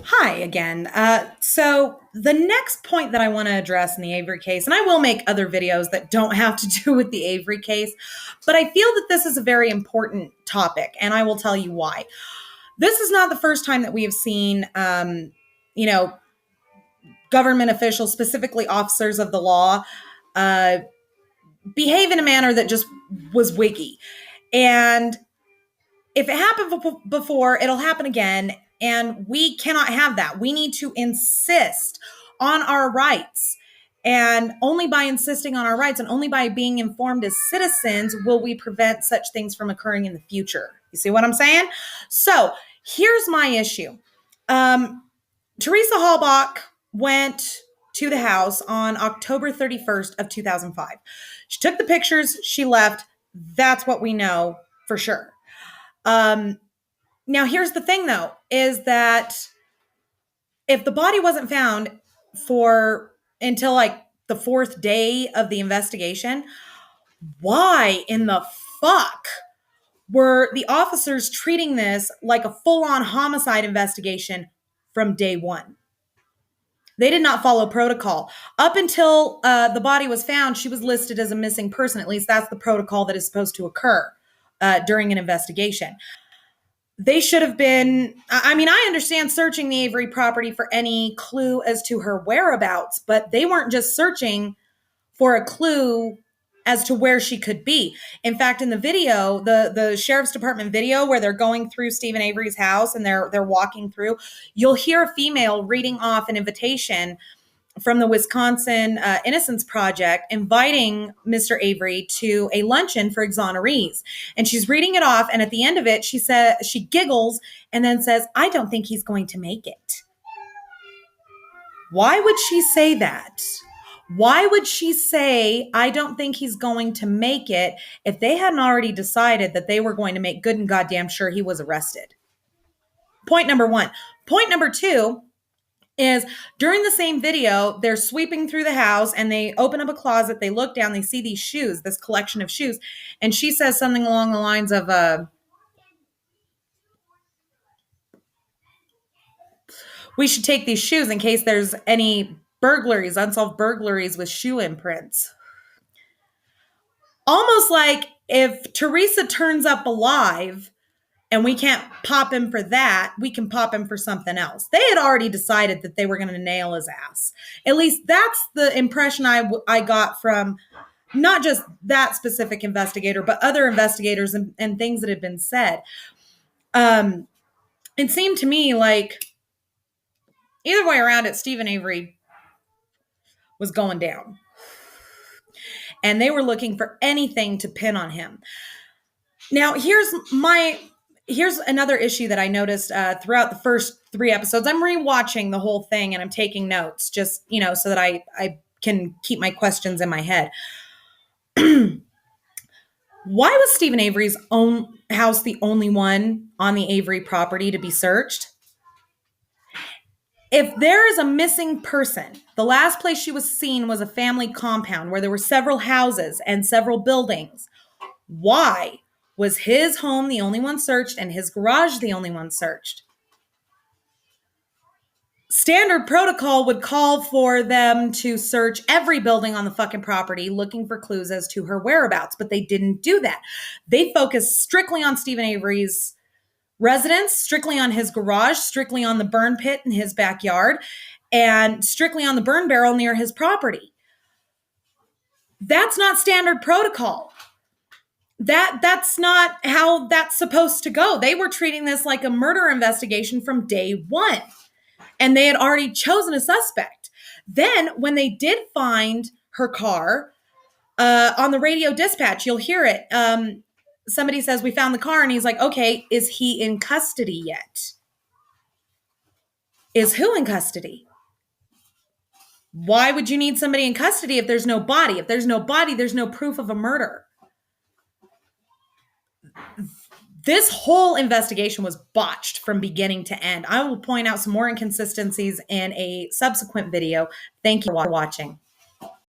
Hi again. So the next point that I want to address in the Avery case, and I will make other videos that don't have to do with the Avery case, but I feel that this is a very important topic, and I will tell you why. This is not the first time that we have seen, you know, government officials, specifically officers of the law, uh, behave in a manner that just was wiggy. And if it happened before, it'll happen again. And we cannot have that. We need to insist on our rights. And only by insisting on our rights and only by being informed as citizens will we prevent such things from occurring in the future. You see what I'm saying? So here's my issue. Teresa Hallbach went to the house on October 31st of 2005. She took the pictures, she left. That's what we know for sure. Now, here's the thing, though, is that if the body wasn't found for until like the fourth day of the investigation, why in the fuck were the officers treating this like a full-on homicide investigation from day one? They did not follow protocol. Up until the body was found, she was listed as a missing person. At least that's the protocol that is supposed to occur during an investigation. They should have been, I mean, I understand searching the Avery property for any clue as to her whereabouts, but they weren't just searching for a clue as to where she could be. In fact, in the video, the sheriff's department video where they're going through Stephen Avery's house and they're walking through, you'll hear a female reading off an invitation from the Wisconsin Innocence Project inviting Mr. Avery to a luncheon for exonerees. And she's reading it off. And at the end of it, she giggles and then says, "I don't think he's going to make it." Why would she say that? Why would she say, "I don't think he's going to make it," if they hadn't already decided that they were going to make good and goddamn sure he was arrested? Point number one. Point number two is during the same video, they're sweeping through the house and they open up a closet. They look down, they see these shoes, this collection of shoes. And she says something along the lines of, "We should take these shoes in case there's any burglaries, unsolved burglaries with shoe imprints." Almost like if Teresa turns up alive and we can't pop him for that, we can pop him for something else. They had already decided that they were going to nail his ass. At least that's the impression I got from not just that specific investigator, but other investigators and things that had been said. It seemed to me like either way around it, Stephen Avery was going down. And they were looking for anything to pin on him. Now, here's another issue that I noticed throughout the first three episodes. I'm rewatching the whole thing and I'm taking notes just, so that I can keep my questions in my head. Why was Stephen Avery's own house the only one on the Avery property to be searched? If there is a missing person, the last place she was seen was a family compound where there were several houses and several buildings. Why was his home the only one searched and his garage the only one searched? Standard protocol would call for them to search every building on the fucking property looking for clues as to her whereabouts, but they didn't do that. They focused strictly on Stephen Avery's residence, strictly on his garage, strictly on the burn pit in his backyard, and strictly on the burn barrel near his property. That's not standard protocol. That's not how that's supposed to go. They were treating this like a murder investigation from day one. And they had already chosen a suspect. Then when they did find her car, on the radio dispatch, you'll hear it. Somebody says, "We found the car." And he's like, "Okay, is he in custody yet?" Is who in custody? Why would you need somebody in custody if there's no body? If there's no body, there's no proof of a murder. This whole investigation was botched from beginning to end. I will point out some more inconsistencies in a subsequent video. Thank you for watching.